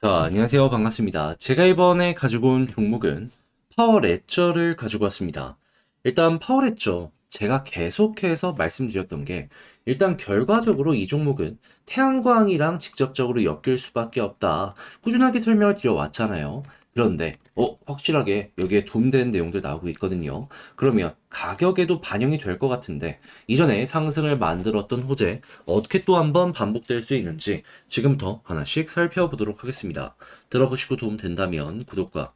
자, 안녕하세요. 반갑습니다. 제가 이번에 가지고 온 종목은 파워레저를 가지고 왔습니다. 일단 파워레저, 제가 계속해서 말씀드렸던 게 일단 결과적으로 이 종목은 태양광이랑 직접적으로 엮일 수밖에 없다. 꾸준하게 설명을 드려왔잖아요. 그런데 확실하게 여기에 도움되는 내용들 나오고 있거든요. 그러면 가격에도 반영이 될 것 같은데 이전에 상승을 만들었던 호재 어떻게 또 한번 반복될 수 있는지 지금부터 하나씩 살펴보도록 하겠습니다. 들어보시고 도움 된다면 구독과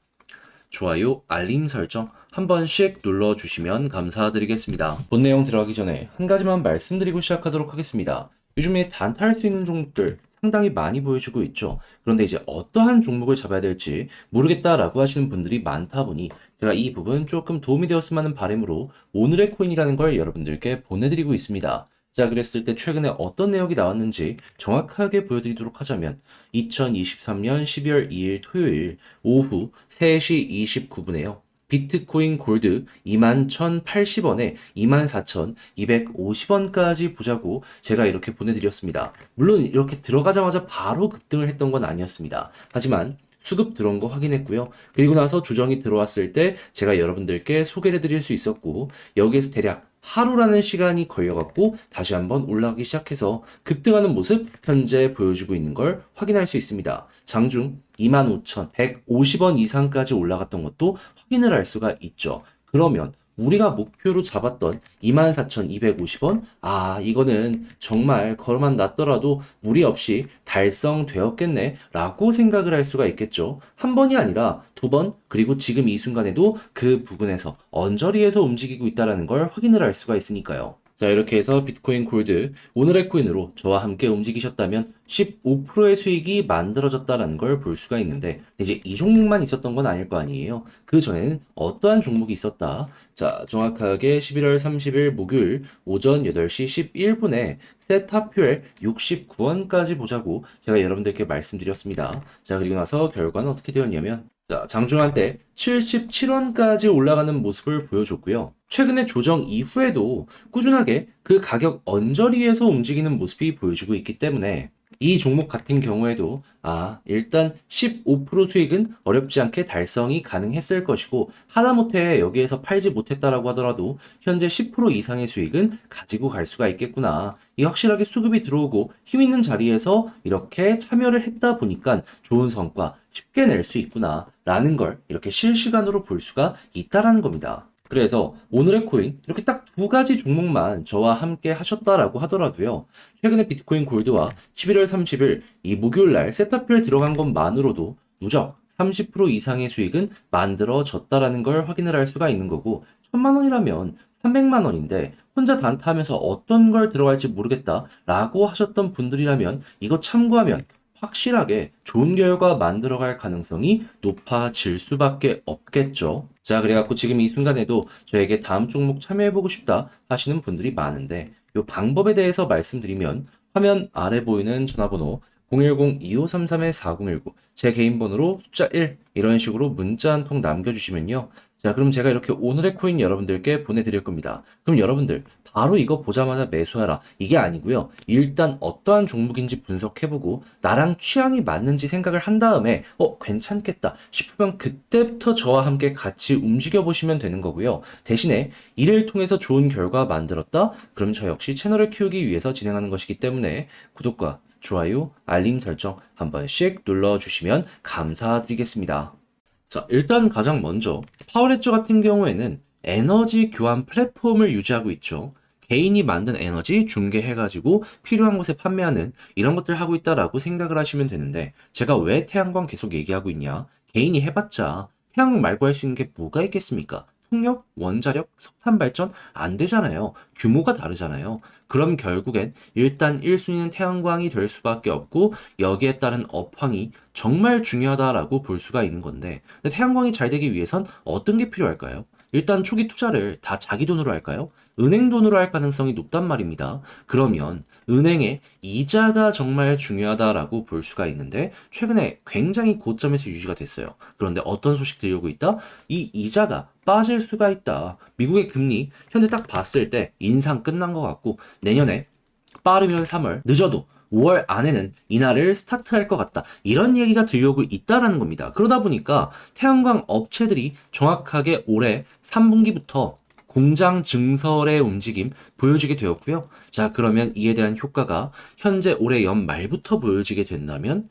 좋아요, 알림 설정 한 번씩 눌러주시면 감사드리겠습니다. 본 내용 들어가기 전에 한 가지만 말씀드리고 시작하도록 하겠습니다. 요즘에 단타할 수 있는 종목들 상당히 많이 보여주고 있죠. 그런데 이제 어떠한 종목을 잡아야 될지 모르겠다라고 하시는 분들이 많다 보니 제가 이 부분 조금 도움이 되었으면 하는 바람으로 오늘의 코인이라는 걸 여러분들께 보내드리고 있습니다. 자, 그랬을 때 최근에 어떤 내용이 나왔는지 정확하게 보여드리도록 하자면 2023년 12월 2일 토요일 오후 3시 29분에요. 비트코인 골드 21,080원에 24,250원까지 보자고 제가 이렇게 보내드렸습니다. 물론 이렇게 들어가자마자 바로 급등을 했던 건 아니었습니다. 하지만 수급 들어온 거 확인했고요. 그리고 나서 조정이 들어왔을 때 제가 여러분들께 소개를 드릴 수 있었고 여기에서 대략 하루라는 시간이 걸려갖고 다시 한번 올라가기 시작해서 급등하는 모습 현재 보여주고 있는 걸 확인할 수 있습니다. 장중 25,150원 이상까지 올라갔던 것도 확인을 할 수가 있죠. 그러면 우리가 목표로 잡았던 24,250원? 이거는 정말 걸어만 놨더라도 무리 없이 달성되었겠네 라고 생각을 할 수가 있겠죠. 한 번이 아니라 두 번, 그리고 지금 이 순간에도 그 부분에서 언저리에서 움직이고 있다는 걸 확인을 할 수가 있으니까요. 자, 이렇게 해서 비트코인 골드 오늘의 코인으로 저와 함께 움직이셨다면 15%의 수익이 만들어졌다는 걸 볼 수가 있는데 이제 이 종목만 있었던 건 아닐 거 아니에요. 그 전에는 어떠한 종목이 있었다. 자, 정확하게 11월 30일 목요일 오전 8시 11분에 세타퓨엘 69원까지 보자고 제가 여러분들께 말씀드렸습니다. 자, 그리고 나서 결과는 어떻게 되었냐면 자, 장중한 때 77원까지 올라가는 모습을 보여줬고요. 최근에 조정 이후에도 꾸준하게 그 가격 언저리에서 움직이는 모습이 보여주고 있기 때문에 이 종목 같은 경우에도 일단 15% 수익은 어렵지 않게 달성이 가능했을 것이고 하다못해 여기에서 팔지 못했다라고 하더라도 현재 10% 이상의 수익은 가지고 갈 수가 있겠구나. 이 확실하게 수급이 들어오고 힘 있는 자리에서 이렇게 참여를 했다 보니까 좋은 성과 쉽게 낼 수 있구나 라는 걸 이렇게 실시간으로 볼 수가 있다라는 겁니다. 그래서 오늘의 코인 이렇게 딱 두 가지 종목만 저와 함께 하셨다라고 하더라도요. 최근에 비트코인 골드와 11월 30일 이 목요일 날 세타표에 들어간 것만으로도 누적 30% 이상의 수익은 만들어졌다라는 걸 확인을 할 수가 있는 거고 1000만 원이라면 300만 원인데 혼자 단타하면서 어떤 걸 들어갈지 모르겠다라고 하셨던 분들이라면 이거 참고하면 확실하게 좋은 결과 만들어갈 가능성이 높아질 수밖에 없겠죠. 자, 그래갖고 지금 이 순간에도 저에게 다음 종목 참여해보고 싶다 하시는 분들이 많은데 이 방법에 대해서 말씀드리면 화면 아래 보이는 전화번호 010-2533-4019 제 개인 번호로 숫자 1 이런 식으로 문자 한 통 남겨주시면요. 자, 그럼 제가 이렇게 오늘의 코인 여러분들께 보내드릴 겁니다. 그럼 여러분들 바로 이거 보자마자 매수하라. 이게 아니고요. 일단 어떠한 종목인지 분석해보고 나랑 취향이 맞는지 생각을 한 다음에 괜찮겠다 싶으면 그때부터 저와 함께 같이 움직여보시면 되는 거고요. 대신에 이를 통해서 좋은 결과 만들었다? 그럼 저 역시 채널을 키우기 위해서 진행하는 것이기 때문에 구독과 좋아요, 알림 설정 한 번씩 눌러주시면 감사드리겠습니다. 자, 일단 가장 먼저 파워레저 같은 경우에는 에너지 교환 플랫폼을 유지하고 있죠. 개인이 만든 에너지 중개해가지고 필요한 곳에 판매하는 이런 것들 하고 있다라고 생각을 하시면 되는데 제가 왜 태양광 계속 얘기하고 있냐? 개인이 해봤자 태양광 말고 할 수 있는 게 뭐가 있겠습니까? 풍력, 원자력, 석탄 발전 안 되잖아요. 규모가 다르잖아요. 그럼 결국엔 일단 1순위는 태양광이 될 수밖에 없고 여기에 따른 업황이 정말 중요하다라고 볼 수가 있는 건데 근데 태양광이 잘 되기 위해선 어떤 게 필요할까요? 일단 초기 투자를 다 자기 돈으로 할까요? 은행 돈으로 할 가능성이 높단 말입니다. 그러면 은행의 이자가 정말 중요하다라고 볼 수가 있는데 최근에 굉장히 고점에서 유지가 됐어요. 그런데 어떤 소식 들려오고 있다? 이 이자가 빠질 수가 있다. 미국의 금리 현재 딱 봤을 때 인상 끝난 것 같고 내년에 빠르면 3월, 늦어도 5월 안에는 이날을 스타트할 것 같다. 이런 얘기가 들려오고 있다라는 겁니다. 그러다 보니까 태양광 업체들이 정확하게 올해 3분기부터 공장 증설의 움직임 보여주게 되었고요. 자, 그러면 이에 대한 효과가 현재 올해 연말부터 보여지게 된다면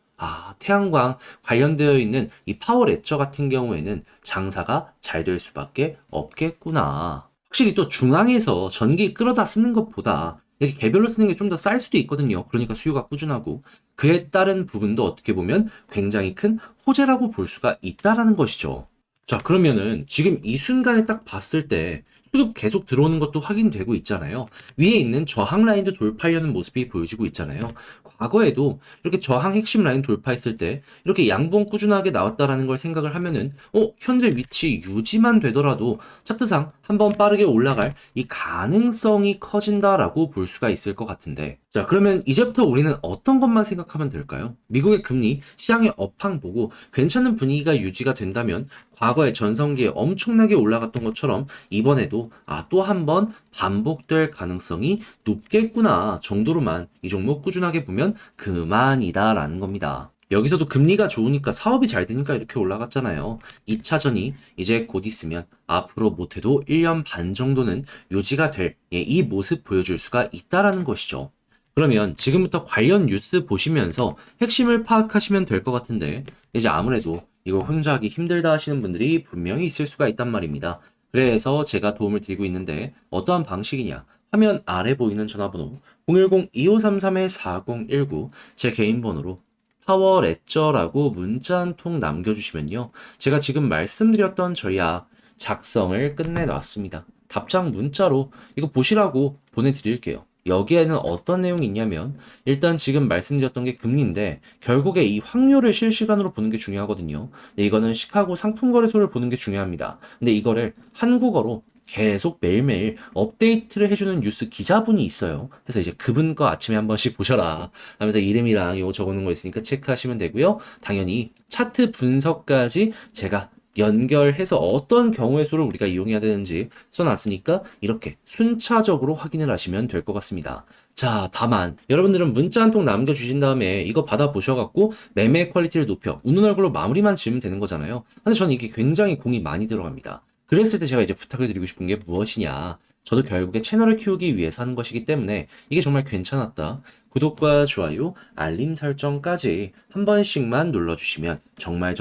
태양광 관련되어 있는 이 파워레처 같은 경우에는 장사가 잘 될 수밖에 없겠구나. 확실히 또 중앙에서 전기 끌어다 쓰는 것보다 이렇게 개별로 쓰는 게 좀 더 쌀 수도 있거든요. 그러니까 수요가 꾸준하고 그에 따른 부분도 어떻게 보면 굉장히 큰 호재라고 볼 수가 있다라는 것이죠. 자, 그러면은 지금 이 순간에 딱 봤을 때 수급 계속 들어오는 것도 확인되고 있잖아요. 위에 있는 저항 라인도 돌파하려는 모습이 보여지고 있잖아요. 과거에도 이렇게 저항 핵심 라인 돌파했을 때 이렇게 양봉 꾸준하게 나왔다라는 걸 생각을 하면은 현재 위치 유지만 되더라도 차트상 한번 빠르게 올라갈 이 가능성이 커진다라고 볼 수가 있을 것 같은데, 자, 그러면 이제부터 우리는 어떤 것만 생각하면 될까요? 미국의 금리, 시장의 업황 보고 괜찮은 분위기가 유지가 된다면 과거에 전성기에 엄청나게 올라갔던 것처럼 이번에도 또 한 번 반복될 가능성이 높겠구나 정도로만 이 종목 꾸준하게 보면 그만이다라는 겁니다. 여기서도 금리가 좋으니까 사업이 잘 되니까 이렇게 올라갔잖아요. 2차전이 이제 곧 있으면 앞으로 못해도 1년 반 정도는 유지가 될 이 모습 보여줄 수가 있다라는 것이죠. 그러면 지금부터 관련 뉴스 보시면서 핵심을 파악하시면 될 것 같은데, 이제 아무래도 이거 혼자 하기 힘들다 하시는 분들이 분명히 있을 수가 있단 말입니다. 그래서 제가 도움을 드리고 있는데 어떠한 방식이냐? 화면 아래 보이는 전화번호 010-2533-4019 제 개인 번호로 파워레저라고 문자 한 통 남겨주시면요. 제가 지금 말씀드렸던 저희 작성을 끝내놨습니다. 답장 문자로 이거 보시라고 보내드릴게요. 여기에는 어떤 내용이 있냐면 일단 지금 말씀드렸던 게 금리인데 결국에 이 확률을 실시간으로 보는 게 중요하거든요. 근데 이거는 시카고 상품거래소를 보는 게 중요합니다. 근데 이거를 한국어로 계속 매일매일 업데이트를 해주는 뉴스 기자분이 있어요. 그래서 이제 그분 거 아침에 한 번씩 보셔라 하면서 이름이랑 이거 적어놓은 거 있으니까 체크하시면 되고요. 당연히 차트 분석까지 제가 연결해서 어떤 경우의 수를 우리가 이용해야 되는지 써놨으니까 이렇게 순차적으로 확인을 하시면 될 것 같습니다. 자, 다만 여러분들은 문자 한 통 남겨주신 다음에 이거 받아보셔갖고 매매 퀄리티를 높여 웃는 얼굴로 마무리만 지으면 되는 거잖아요. 근데 저는 이게 굉장히 공이 많이 들어갑니다. 그랬을 때 제가 이제 부탁을 드리고 싶은 게 무엇이냐. 저도 결국에 채널을 키우기 위해서 하는 것이기 때문에 이게 정말 괜찮았다. 구독과 좋아요, 알림 설정까지 한 번씩만 눌러주시면 정말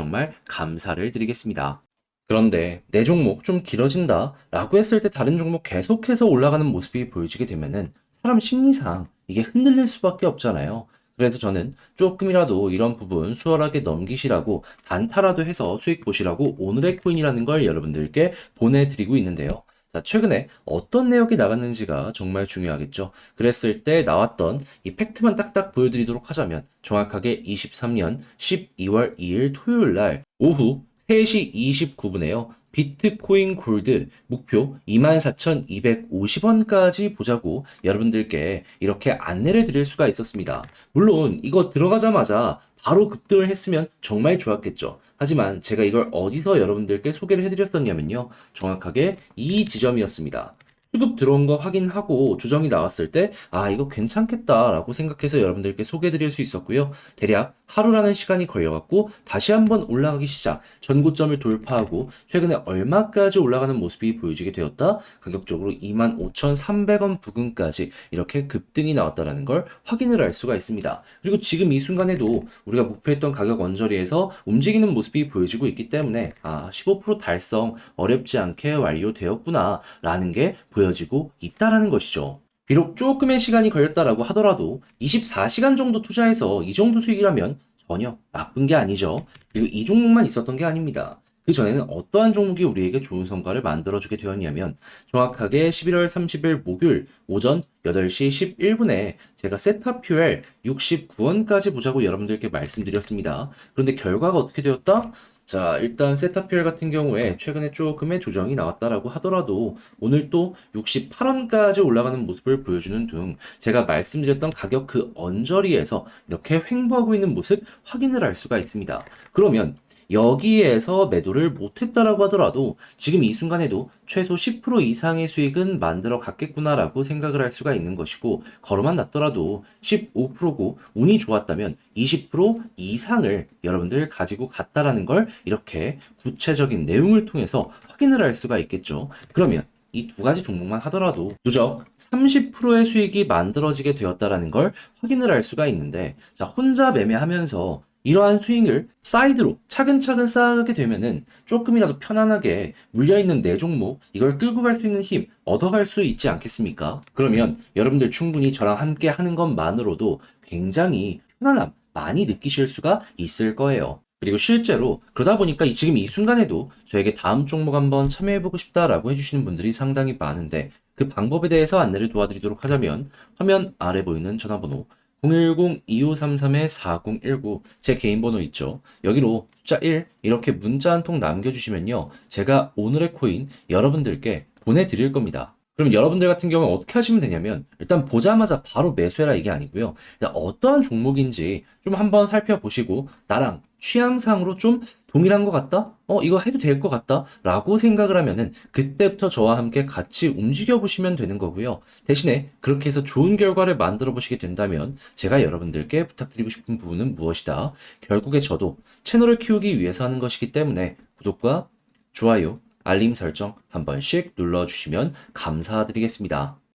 감사를 드리겠습니다. 그런데 내 종목 좀 길어진다 라고 했을 때 다른 종목 계속해서 올라가는 모습이 보여지게 되면은 사람 심리상 이게 흔들릴 수밖에 없잖아요. 그래서 저는 조금이라도 이런 부분 수월하게 넘기시라고 단타라도 해서 수익 보시라고 오늘의 코인이라는 걸 여러분들께 보내드리고 있는데요. 자, 최근에 어떤 내역이 나갔는지가 정말 중요하겠죠. 그랬을 때 나왔던 이 팩트만 딱딱 보여드리도록 하자면 정확하게 23년 12월 2일 토요일 날 오후 3시 29분에요. 비트코인 골드 목표 24,250원까지 보자고 여러분들께 이렇게 안내를 드릴 수가 있었습니다. 물론 이거 들어가자마자 바로 급등을 했으면 정말 좋았겠죠. 하지만 제가 이걸 어디서 여러분들께 소개를 해드렸었냐면요. 정확하게 이 지점이었습니다. 수급 들어온 거 확인하고 조정이 나왔을 때 이거 괜찮겠다라고 생각해서 여러분들께 소개해드릴 수 있었고요. 대략 하루라는 시간이 걸려갖고 다시 한번 올라가기 시작, 전고점을 돌파하고 최근에 얼마까지 올라가는 모습이 보여지게 되었다. 가격적으로 25,300원 부근까지 이렇게 급등이 나왔다는 걸 확인을 할 수가 있습니다. 그리고 지금 이 순간에도 우리가 목표했던 가격 언저리에서 움직이는 모습이 보여지고 있기 때문에 15% 달성 어렵지 않게 완료되었구나 라는 게 보여지고 있다라는 것이죠. 비록 조금의 시간이 걸렸다라고 하더라도 24시간 정도 투자해서 이 정도 수익이라면 전혀 나쁜 게 아니죠. 그리고 이 종목만 있었던 게 아닙니다. 그 전에는 어떠한 종목이 우리에게 좋은 성과를 만들어주게 되었냐면 정확하게 11월 30일 목요일 오전 8시 11분에 제가 세타퓨엘 69원까지 보자고 여러분들께 말씀드렸습니다. 그런데 결과가 어떻게 되었다? 자, 일단 세타퓨엘 같은 경우에 최근에 조금의 조정이 나왔다라고 하더라도 오늘 또 68원까지 올라가는 모습을 보여주는 등 제가 말씀드렸던 가격 그 언저리에서 이렇게 횡보하고 있는 모습 확인을 할 수가 있습니다. 그러면 여기에서 매도를 못했다라고 하더라도 지금 이 순간에도 최소 10% 이상의 수익은 만들어 갔겠구나라고 생각을 할 수가 있는 것이고, 걸어만 놨더라도 15%고 운이 좋았다면 20% 이상을 여러분들 가지고 갔다라는 걸 이렇게 구체적인 내용을 통해서 확인을 할 수가 있겠죠. 그러면 이 두 가지 종목만 하더라도 누적 30%의 수익이 만들어지게 되었다라는 걸 확인을 할 수가 있는데, 자, 혼자 매매하면서 이러한 스윙을 사이드로 차근차근 쌓게 되면은 조금이라도 편안하게 물려있는 내 종목 이걸 끌고 갈 수 있는 힘 얻어갈 수 있지 않겠습니까? 그러면 여러분들 충분히 저랑 함께 하는 것만으로도 굉장히 편안함 많이 느끼실 수가 있을 거예요. 그리고 실제로 그러다 보니까 지금 이 순간에도 저에게 다음 종목 한번 참여해보고 싶다라고 해주시는 분들이 상당히 많은데, 그 방법에 대해서 안내를 도와드리도록 하자면 화면 아래 보이는 전화번호 010-2533-4019 제 개인 번호 있죠. 여기로 숫자 1 이렇게 문자 한 통 남겨주시면요, 제가 오늘의 코인 여러분들께 보내드릴 겁니다. 그럼 여러분들 같은 경우는 어떻게 하시면 되냐면, 일단 보자마자 바로 매수해라 이게 아니고요, 일단 어떠한 종목인지 좀 한번 살펴보시고 나랑 취향상으로 좀 동일한 것 같다? 이거 해도 될 것 같다? 라고 생각을 하면은 그때부터 저와 함께 같이 움직여 보시면 되는 거고요. 대신에 그렇게 해서 좋은 결과를 만들어 보시게 된다면 제가 여러분들께 부탁드리고 싶은 부분은 무엇이다? 결국에 저도 채널을 키우기 위해서 하는 것이기 때문에 구독과 좋아요, 알림 설정 한 번씩 눌러주시면 감사드리겠습니다.